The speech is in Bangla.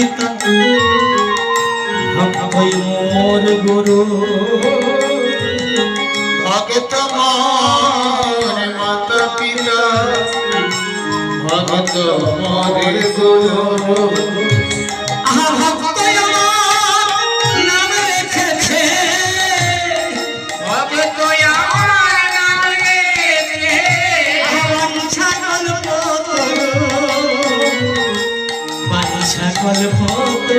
পিতা ভক্তই মোর গুরু ভগত মোর মাতা পিতা ভগত মোর গুরু ভক্তই আমার নাম রেখেছে ভক্তই আমার নাম রেখেছে সকল ভক্ত